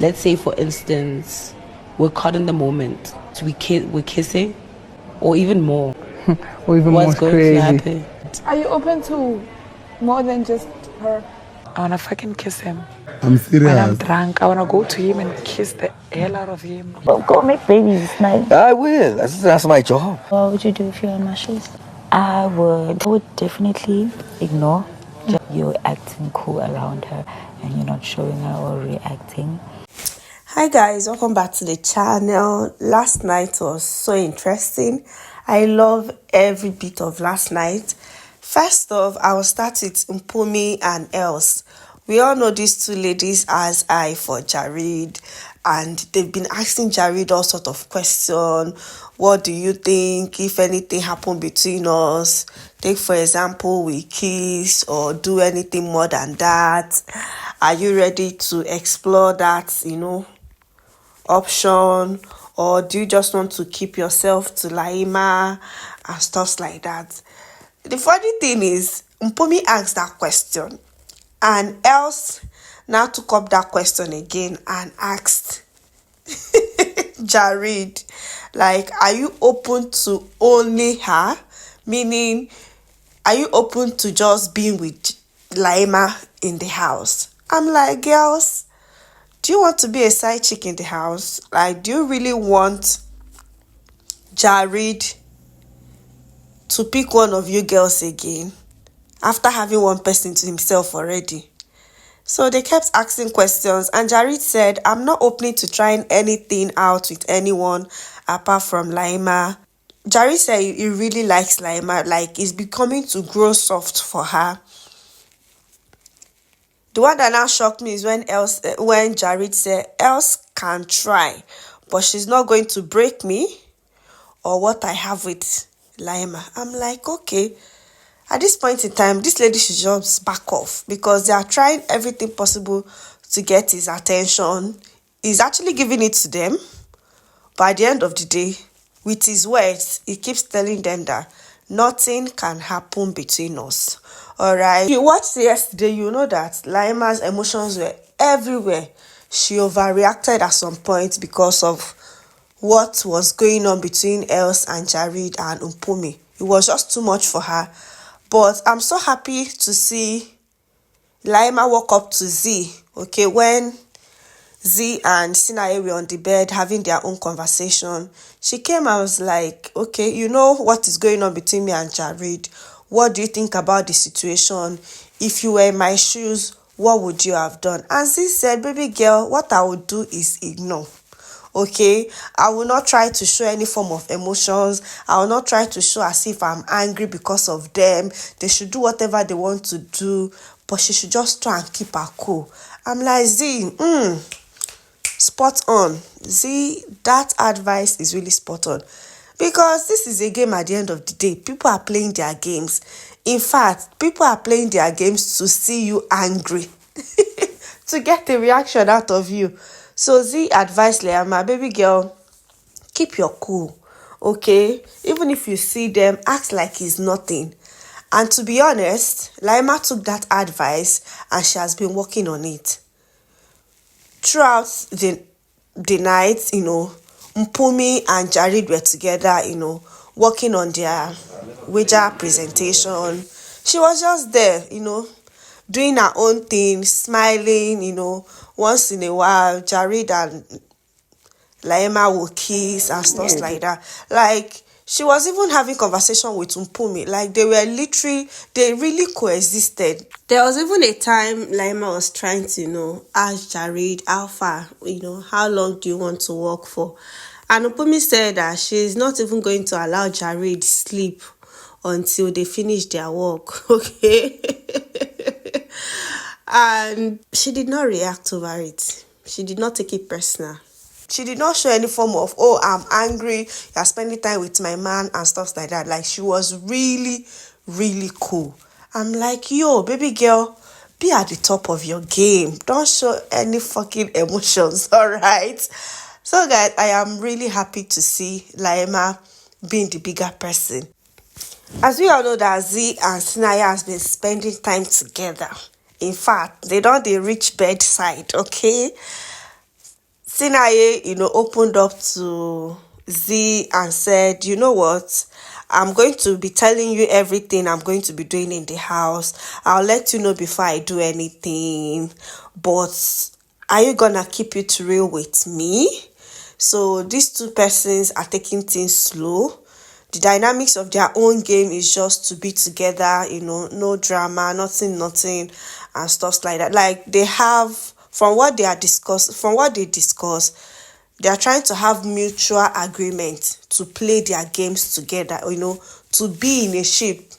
let's say for instance, we're caught in the moment, so we're kissing, or even more. Or even What's more going crazy. to happen? Are you open to more than just her? I wanna fucking kiss him. I'm serious. When I'm drunk, I wanna go to him and kiss the hell out of him. Well, go make babies, nice. I will. That's my job. What would you do if you were in my shoes? I would definitely ignore. You're acting cool around her and you're not showing her or reacting. Hi guys, welcome back to the channel. Last night was so interesting. I love every bit of last night. First off, I will start with Mpumi and Els. We all know these two ladies as I for Jared, and they've been asking Jared all sort of questions. What do you think if anything happened between us? Take for example, we kiss or do anything more than that. Are you ready to explore that, option, or do you just want to keep yourself to Lima and stuff like that? The funny thing is, Mpumi asked that question, and Els now took up that question again and asked Jared, like, are you open to only her? Meaning, are you open to just being with Lima in the house? I'm like, girls, do you want to be a side chick in the house? Like, do you really want Jared to pick one of you girls again after having one person to himself already? So they kept asking questions, and Jared said, I'm not open to trying anything out with anyone apart from Lima. Jared said he really likes Lima, like it's becoming to grow soft for her. The one that now shocked me is when Jared said, Els can try, but she's not going to break me or what I have with Lima. I'm like, okay. At this point in time, this lady should just back off because they are trying everything possible to get his attention. He's actually giving it to them. But at the end of the day, with his words, he keeps telling them that nothing can happen between us. Alright. If you watched yesterday, you know that Lima's emotions were everywhere. She overreacted at some point because of what was going on between Els and Jared and Mpumi. It was just too much for her. But I'm so happy to see Lima walk up to Z, okay, when Z and Sinae were on the bed having their own conversation. She came and was like, okay, you know what is going on between me and Jared. What do you think about the situation? If you were in my shoes, what would you have done? And Z said, baby girl, what I would do is ignore. Okay, I will not try to show any form of emotions. I will not try to show as if I'm angry because of them. They should do whatever they want to do, but she should just try and keep her cool. I'm like, Z, spot on. Z, that advice is really spot on. Because this is a game at the end of the day. People are playing their games. In fact, people are playing their games to see you angry. To get a reaction out of you. So Z advised Lima, baby girl, keep your cool, okay? Even if you see them, act like it's nothing. And to be honest, Lima took that advice and she has been working on it. Throughout the night, Mpumi and Jared were together, working on their wager presentation. She was just there, doing her own thing, smiling, once in a while. Jared and Lima will kiss and stuff like that. Like, she was even having conversation with Mpumi. Like, they really coexisted. There was even a time Lima was trying to, ask Jared, how far, how long do you want to work for? And Mpumi said that she's not even going to allow Jared sleep until they finish their work, okay? And she did not react over it. She did not take it personal. She did not show any form of, oh, I'm angry, you're spending time with my man and stuff like that. Like, she was really, really cool. I'm like, yo, baby girl, be at the top of your game. Don't show any fucking emotions, all right? So, guys, I am really happy to see Lima being the bigger person. As we all know that Z and Sinaya has been spending time together. In fact, they don't reach bedside, okay? Sinaye, opened up to Z and said, you know what? I'm going to be telling you everything I'm going to be doing in the house. I'll let you know before I do anything. But are you gonna keep it real with me? So these two persons are taking things slow. The dynamics of their own game is just to be together, no drama, nothing, and stuff like that. Like they have, from what they discuss, they are trying to have mutual agreement to play their games together, to be in a ship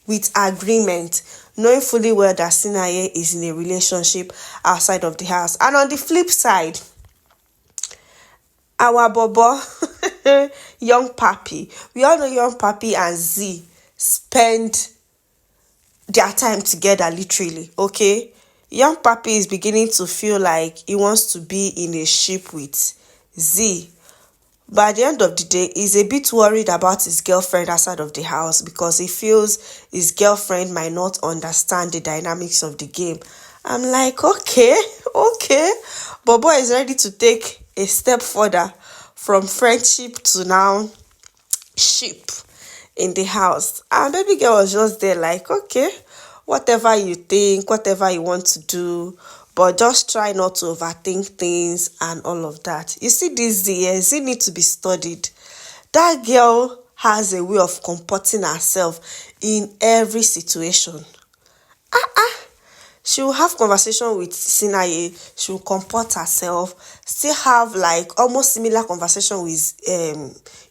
with agreement, knowing fully well that Sinaye is in a relationship outside of the house. And on the flip side, our Bobo, Young Papi, we all know Young Papi and Z spend their time together, literally, okay? Young Papi is beginning to feel like he wants to be in a ship with Z. But at the end of the day, he's a bit worried about his girlfriend outside of the house because he feels his girlfriend might not understand the dynamics of the game. I'm like, okay. Bobo is ready to take a step further from friendship to now ship in the house. And baby girl was just there like, okay, whatever you think, whatever you want to do, but just try not to overthink things and all of that. You see, this Z need to be studied. That girl has a way of comporting herself in every situation. She will have conversation with Sinaye, she will comport herself, still have like almost similar conversation with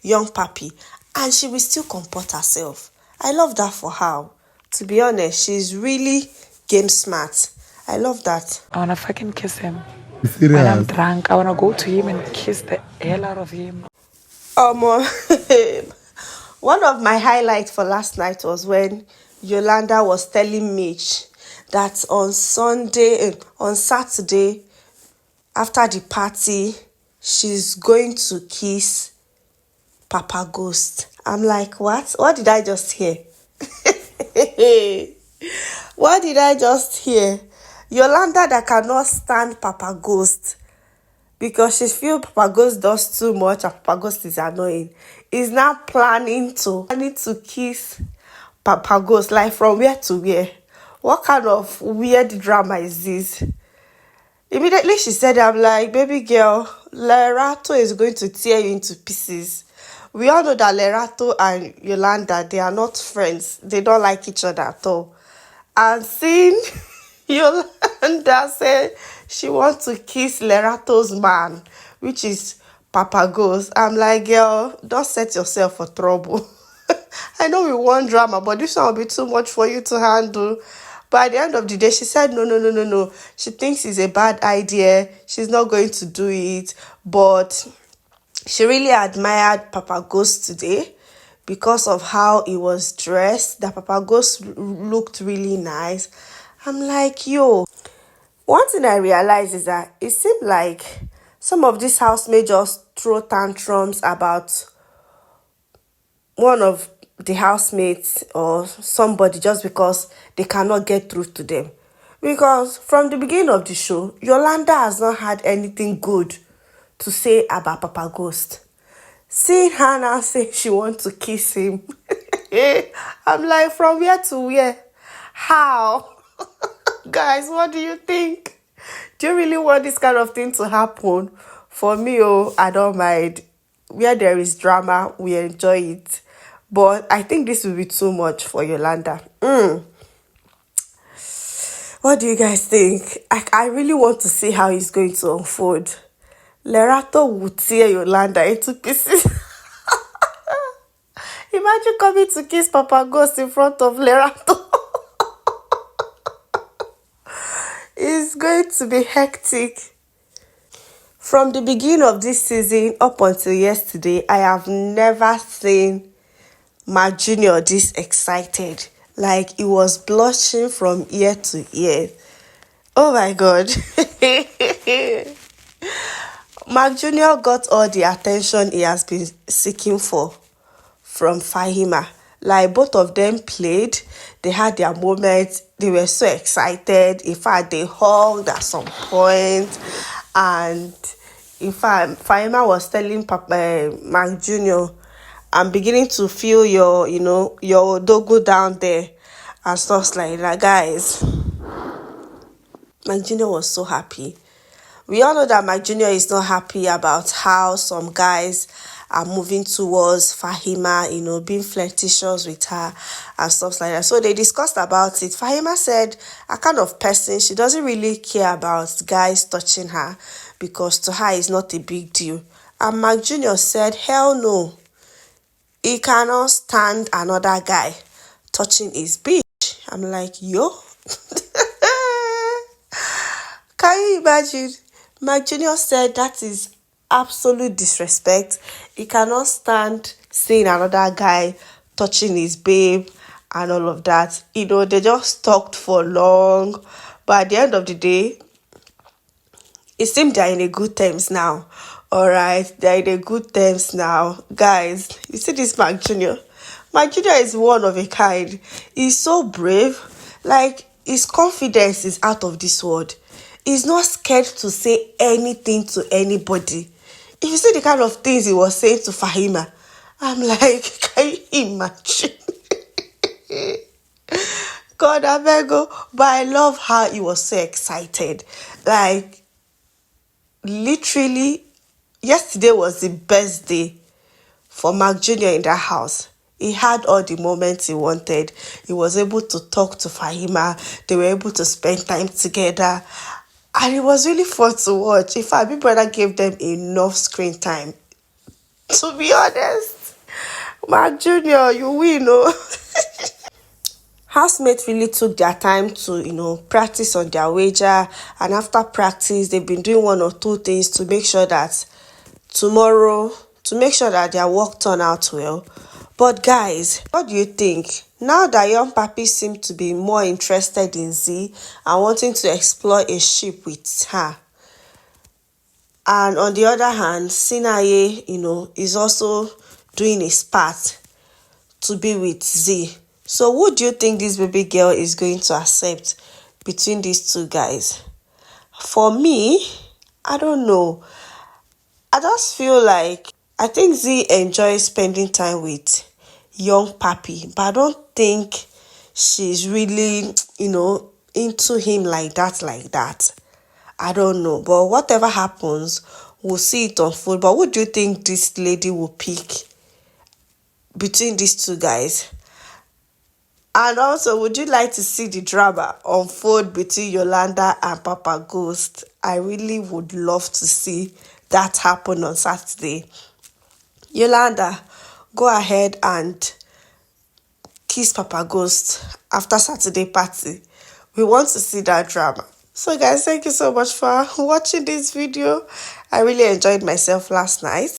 Young Papi, and she will still comport herself. I love that for her. To be honest, she's really game smart. I love that. I wanna fucking kiss him. Serious? When I'm drunk, I wanna go to him and kiss the hell out of him. One of my highlights for last night was when Yolanda was telling Mitch that on Saturday, after the party, she's going to kiss Papa Ghost. I'm like, what? What did I just hear? What did I just hear? Yolanda that cannot stand Papa Ghost because she feels Papa Ghost does too much and Papa Ghost is annoying, is now planning to kiss Papa Ghost. Like from where to where? What kind of weird drama is this? Immediately she said, I'm like, baby girl, Lerato is going to tear you into pieces. We all know that Lerato and Yolanda, they are not friends. They don't like each other at all. And seeing Yolanda said she wants to kiss Lerato's man, which is Papa Ghost, I'm like, girl, don't set yourself for trouble. I know we want drama, but this one will be too much for you to handle. But at the end of the day, she said, no. She thinks it's a bad idea. She's not going to do it. But she really admired Papa Ghost today because of how he was dressed. That Papa Ghost looked really nice. I'm like, yo. One thing I realized is that it seemed like some of these housemates just throw tantrums about one of the housemates or somebody just because they cannot get through to them. Because from the beginning of the show, Yolanda has not had anything good to say about Papa Ghost. Seeing her now say she wants to kiss him, I'm like, from where to where? How? Guys, what do you think? Do you really want this kind of thing to happen? For me, I don't mind. Where there is drama, we enjoy it. But I think this will be too much for Yolanda. What do you guys think? I really want to see how it's going to unfold. Lerato would tear Yolanda into pieces. Imagine coming to kiss Papa Ghost in front of Lerato. It's going to be hectic. From the beginning of this season up until yesterday, I have never seen Mcjunior this excited. Like, he was blushing from ear to ear. Oh my God. Mcjunior got all the attention he has been seeking for from Fahima. Like, both of them played. They had their moments. They were so excited. In fact, they hugged at some point. And In fact, Fahima was telling Mcjunior, I'm beginning to feel your, your dogo down there and stuff like that, guys. Mcjunior was so happy. We all know that Mcjunior is not happy about how some guys are moving towards Fahima, being flirtatious with her and stuff like that. So they discussed about it. Fahima said a kind of person, she doesn't really care about guys touching her because to her it's not a big deal. And Mcjunior said, hell no. He cannot stand another guy touching his bitch. I'm like, yo. Can you imagine? Mcjunior said that is absolute disrespect. He cannot stand seeing another guy touching his babe and all of that. They just talked for long. But at the end of the day, it seems they're in a good terms now. Alright, they're in a good terms now. Guys, you see this Mcjunior? Mcjunior is one of a kind. He's so brave. Like, his confidence is out of this world. He's not scared to say anything to anybody. If you see the kind of things he was saying to Fahima, I'm like, can you imagine? God, I beg you. But I love how he was so excited. Like, literally, yesterday was the best day for Mcjunior in that house. He had all the moments he wanted. He was able to talk to Fahima. They were able to spend time together. And it was really fun to watch. In fact, Big Brother gave them enough screen time. To be honest, Mcjunior, you win, Housemates really took their time to, practice on their wager. And after practice, they've been doing one or two things to make sure that tomorrow, to make sure that their work turned out well. But guys, what do you think? Now that young papi seem to be more interested in Z and wanting to explore a ship with her. And on the other hand, Sinaye, is also doing his part to be with Z. So who do you think this baby girl is going to accept between these two guys? For me, I don't know. I just feel like I think Z enjoys spending time with young papi, but I don't think she's really, into him like that. I don't know. But whatever happens, we'll see it unfold. But who do you think this lady will pick between these two guys? And also, would you like to see the drama unfold between Yolanda and Papa Ghost? I really would love to see that happen on Saturday. Yolanda, go ahead and kiss Papa Ghost after Saturday party. We want to see that drama. So guys, thank you so much for watching this video. I really enjoyed myself last night.